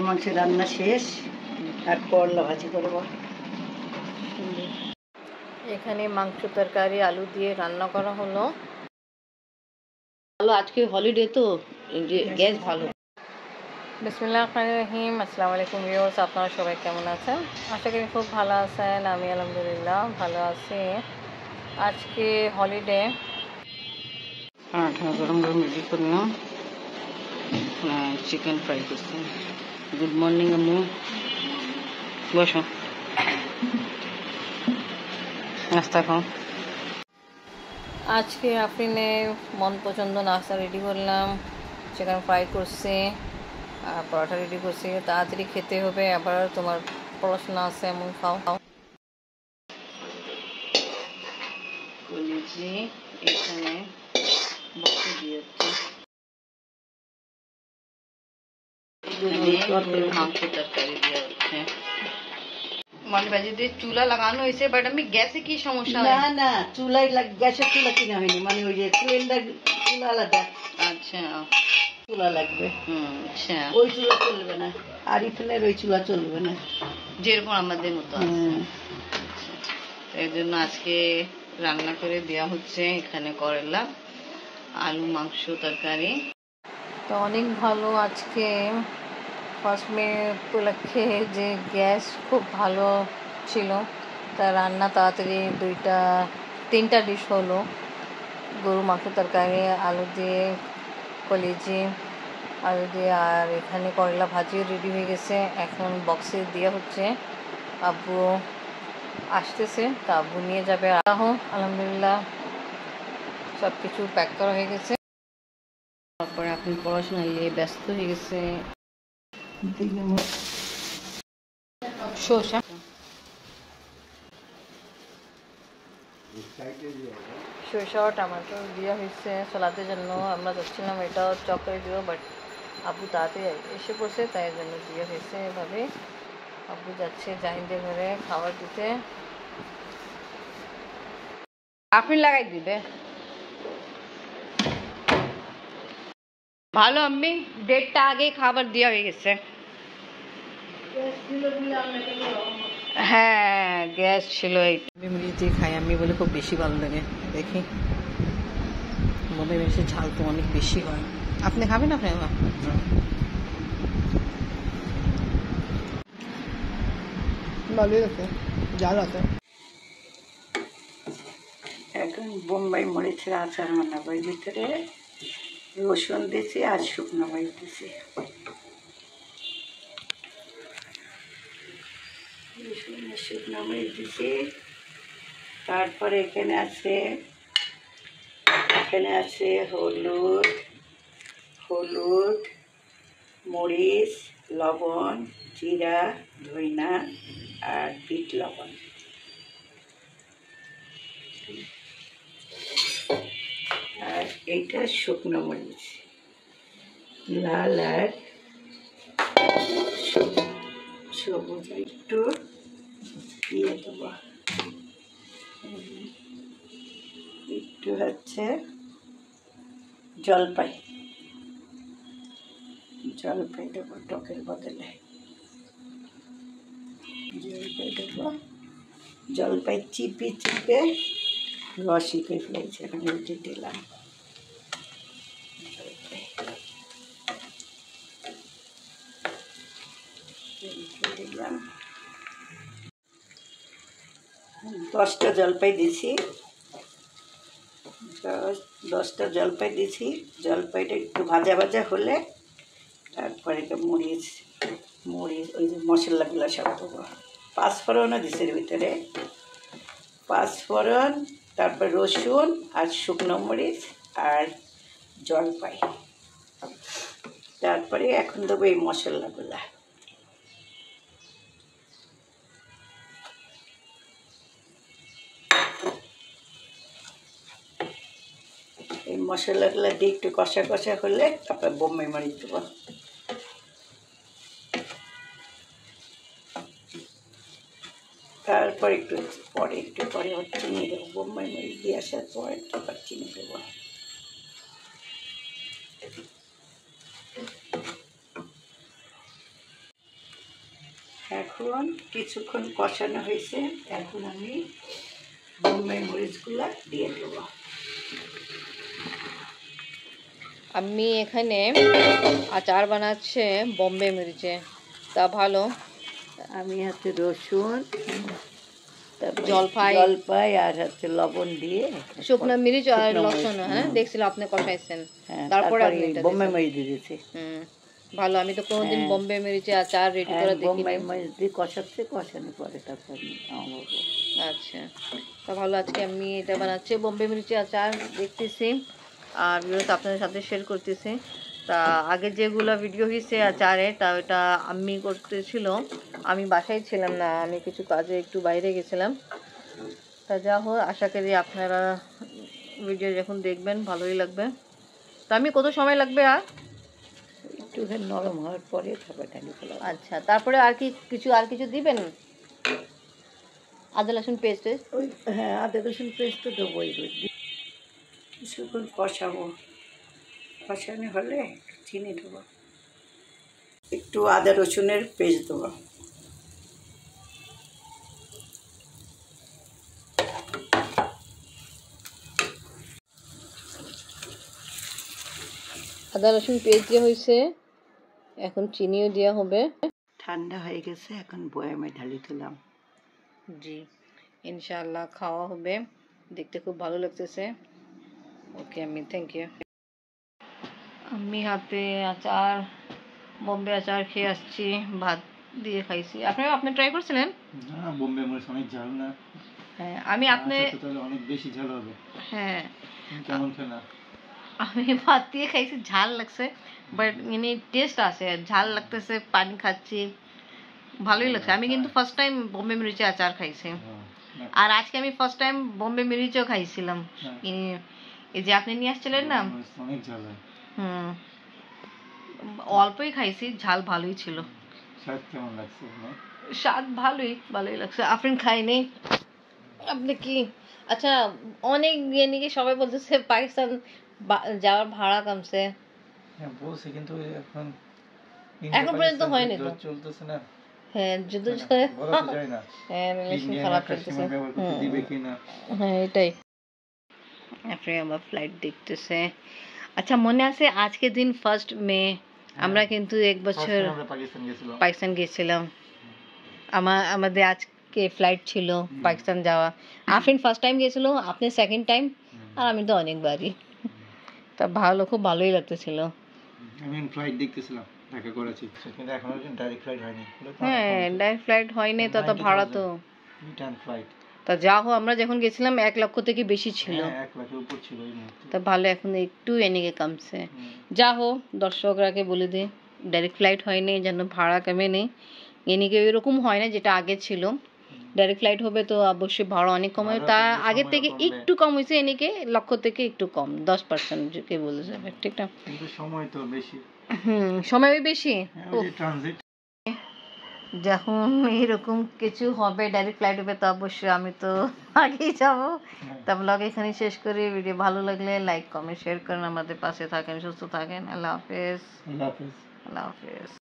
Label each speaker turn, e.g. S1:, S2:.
S1: মাংসের রান্না শেষ, আর করলা ভাজি করব।
S2: এখানে মাংস তরকারি আলু দিয়ে রান্না করা হলো।
S1: ভালো, আজকে হলিডে তো গ্যাস ভালো।
S2: বিসমিল্লাহির রহমানির রহিম। আসসালামু আলাইকুম ভিউয়ার্স, আপনারা সবাই কেমন আছেন? আশা করি খুব ভালো আছেন। আমি আলহামদুলিল্লাহ ভালো আছি। আজকে হলিডে।
S1: গরম গরম রেডি করলাম, চিকেন ফ্রাই করছি। গুড মর্নিং আম্মু, বসো, নাস্তা খাও।
S2: আজকে আফরিনে মন পছন্দ নাস্তা রেডি করলাম, চিকেন ফ্রাই করছি আর পরোটা রেডি করছি। তাড়াতাড়ি খেতে হবে, আবার তোমার পড়াশোনা আছে, এমন খাও খাও।
S1: কলিজি এখানে বসে দিয়েছি, মাংস তরকারি দেওয়া হচ্ছে। মানে বাজি দিয়ে চুলা লাগানো হয়েছে, বাট আমি গ্যাসে কি সমস্যা? না না, চুলাই গ্যাসের চুলা কিনা হয়নি, মানে ওই যে সিলিন্ডার চুলা আলাদা। আচ্ছা, চুলা লাগবে। আচ্ছা, ওই চুলা চলবে না, আরিফেনের ওই চুলা চলবে না, যেরকম আমাদের মতো। এই জন্য আজকে রান্না করে দেওয়া হচ্ছে। এখানে করলা, আলু, মাংস তরকারি।
S2: তো অনেক ভালো আজকে ফার্স্ট মে উপলক্ষে যে গ্যাস খুব ভালো ছিল, তা রান্না তাড়াতাড়ি 3টা ডিশ হলো। গরু মাংস তরকারি, আলু দিয়ে কলিজি, আলু দিয়ে, আর এখানে করলা ভাজিও রেডি হয়ে গেছে। এখন বক্সে দেওয়া হচ্ছে, আব্বু আসতেছে, তা আব্বু নিয়ে যাবে। আলহামদুলিল্লাহ সব কিছু প্যাক করা হয়ে গেছে। তারপরে আপনি পড়াশোনা নিয়ে ব্যস্ত হয়ে গেছে। শসা টমেটো দেওয়া হয়েছে সালাদের জন্য। আমরা যাচ্ছিলাম এটাও চক করে দিব, বাট আব্বু তাড়াতাড়ি এসে পড়ছে, তাই জন্য দেওয়া হয়েছে এভাবে। আব্বু যাচ্ছে জাহিনদের ঘরে খাবার দিতে।
S1: আপনি লাগাই দিবে ভালো। আমি 1:30টা আগে খাবার দেওয়া হয়ে গেছে। হ্যাঁ, গ্যাস ছিল।
S2: আমি মিলিয়ে খাই, আমি বলে খুব বেশি ভালো লাগে। দেখি মনে বেশি ঝাল তো অনেক বেশি হয়। আপনি খাবেন? আপনি ভালোই আছে, ঝাল আছে।
S1: এখন বোম্বাই মরিচের আচার বানাবো। এর ভিতরে রসুন দিয়েছি আর শুকনো মরিচ দিয়েছি। শুকনো মরিচ দিয়েছি। তারপরে এখানে আছে হলুদ, মরিচ, লবণ, জিরা, ধইনা আর বিট লবণ। আর এইটা শুকনো মরিচ, লাল আর সবুজ একটু দিয়ে দেবো। একটু হচ্ছে জলপাই দেবো টকের বদলে। জলপাই চিপে রসই করে ফেলেছে, এখানে উঠে দিলাম। দিলাম 10টা জলপাই দিছি। 10টা জলপাই দিছি। জলপাইটা একটু ভাজা হলে তারপরে মরিচ ওই যে মশলাগুলো সব দেবো। পাঁচফোড়নও দিছে এর ভিতরে, পাঁচফোড়ন, তারপর রসুন আর শুকনো মরিচ আর জলপাই। তারপরে এখন দেবো এই মশলাগুলা। এই মশলাগুলো দিয়ে একটু কষা হলে তারপরে বোম্বাই মরিচ দেবো। তারপর একটু পরে চিনি দেবো। বোম্বাই মরিচ দিয়ে আসার পর তারপর চিনি দেবো। এখন কিছুক্ষণ কষানো হয়েছে, এখন আমি বোম্বে মরিচগুলো দিয়ে দেবো।
S2: আমি এখানে আচার বানাচ্ছে বোম্বে মরিচে, তা ভালো।
S1: আমি হাতে রসুন,
S2: জলপাই
S1: আর হচ্ছে লবণ দিয়ে
S2: শুকনো মরিচ আর লসুন, হ্যাঁ দেখছিলাম আপনি কষাইছেন, তারপরে
S1: বোম্বে মরিচ দিয়ে দিয়েছি।
S2: ভালো, আমি তো কোনোদিন বোম্বে মরিচে আচার রেডি করে দেখিনি।
S1: বোম্বে মরিচ দিয়ে কষানো পরে তারপর।
S2: আচ্ছা, তা ভালো। আজকে আমি এটা বানাচ্ছি বোম্বে মরিচে আচার দেখতেছি, আর ভিডিওটা আপনাদের সাথে শেয়ার করতেছি। তা আগে যেগুলো ভিডিও হয়েছে আচারে, তা ওটা আমি করতেছিল, আমি বাসায় ছিলাম না, আমি কিছু কাজে একটু বাইরে গেছিলাম। তা যা হোক, আশা করি আপনারা ভিডিও যখন দেখবেন ভালোই লাগবে। তা আমি কত সময় লাগবে? আর
S1: একটু নরম হওয়ার পরে তারপর ঢালি ফেলা।
S2: আচ্ছা, তারপরে আর কিছু দিবেন? আদা রসুন পেস্ট?
S1: হ্যাঁ, আদা রসুন পেস্ট তো দেবোই। কিছুক্ষণ কষাবো, কষানো হলে চিনি দেবো, একটু আদা রসুনের পেস্ট দেবো।
S2: আদা রসুন পেস্ট দিয়ে হয়েছে, এখন চিনিও দেওয়া হবে।
S1: ঠান্ডা হয়ে গেছে, এখন বয়ামে ঢালি দিলাম।
S2: জি, ইনশাআল্লাহ খাওয়া হবে, দেখতে খুব ভালো লাগতেছে। ওকে, আমি থ্যাংক ইউ। আমি হাতে আচার, বোম্বে আচার খেয়ে আসছি, ভাত দিয়ে খাইছি। আপনি ট্রাই করছিলেন?
S3: না, বোম্বে মরিচ অনেক ঝাল না?
S2: হ্যাঁ, আমি আপনি
S3: তাহলে অনেক বেশি ঝাল হবে।
S2: হ্যাঁ,
S3: কেমন খেলা?
S2: আমি ভাত দিয়ে খাইছি, ঝাল লাগছে, বাট এনে টেস্ট আছে, ঝাল লাগতেছে, পানি খাচ্ছি, ভালোই লাগছে। আমি কিন্তু ফার্স্ট টাইম বোম্বে মরিচে আচার খাইছি, আর আজকে আমি ফার্স্ট টাইম বোম্বে মরিচও খাইছিলাম। এই যে আপনি নিয়ে আসছিলেন না,
S3: অনেক ঝাল হয়।
S2: অল্পই খাইছি, ঝাল ভালোই ছিল।
S3: স্বাদ কেমন লাগছে?
S2: স্বাদ ভালোই লাগছে। আপনি খাইনি? আপনি কি? আচ্ছা, অনেক নাকি সবাই বলতেছে পাকিস্তান যাওয়ার ভাড়া কমছে।
S3: হ্যাঁ বলছে, কিন্তু
S2: এখন পর্যন্ত হয়নি তো,
S3: চলতেছে না।
S2: হ্যাঁ, যুদ্ধ চলে,
S3: বলা তো যায় না।
S2: হ্যাঁ, রিলেশন খারাপ চলতেছে।
S3: দিবে কিনা,
S2: হ্যাঁ, এটাই। আপনি আমার ফ্লাইট দেখতেছে। আচ্ছা, মনে আছে আজকে দিন 1 মে আমরা কিন্তু এক বছর পাকিস্তান গেছিলাম। আমাদের আজকে ফ্লাইট ছিল পাকিস্তান যাওয়া। আফরিন ফার্স্ট টাইম গেছিল, আপনি সেকেন্ড টাইম, আর আমি তো অনেকবারই। তা খুব ভালোই লাগতেছিল।
S3: আমি ফ্লাইট দেখতেছিলাম ঢাকা করাচি, কিন্তু এখনো ডাইরেক্ট ফ্লাইট হয়নি।
S2: হ্যাঁ, ডাইরেক্ট ফ্লাইট হয়নি, তো ভাড়া তো
S3: রিটার্ন ফ্লাইট।
S2: তা যা হোক, আমরা যখন গেছিলাম 1 লক্ষ থেকে বেশি ছিল।
S3: 1 লাখের উপর ছিল এই মুহূর্তে।
S2: তা ভালো, এখন একটু এদিকে কমছে। যা হোক, দর্শকরাকে বলে দিই, ডাইরেক্ট ফ্লাইট হয়নি যেন ভাড়া কমে নেই, এদিকে এরকম হয় না যেটা আগে ছিল। ডাইরেক্ট ফ্লাইট হবে তো অবশ্যই ভাড়া অনেক কম হবে, তা আগের থেকে একটু কম হয়েছে, এদিকে লক্ষ থেকে একটু কম, 10% কে বলে যাবে, ঠিক না?
S3: কিন্তু সময় তো বেশি।
S2: সময় বেশি।
S3: ট্রানজিট
S2: যখন এরকম কিছু হবে, ডাইরেক্ট ফ্লাইট হবে, তো অবশ্যই আমি তো আগেই যাবো। তা ব্লগ এখানে শেষ করি। ভিডিও ভালো লাগলে লাইক কমেন্ট শেয়ার করেন, আমাদের পাশে থাকেন, সুস্থ থাকেন। আল্লাহ হাফেজ।
S3: আল্লাহ হাফেজ।
S2: আল্লাহ হাফেজ।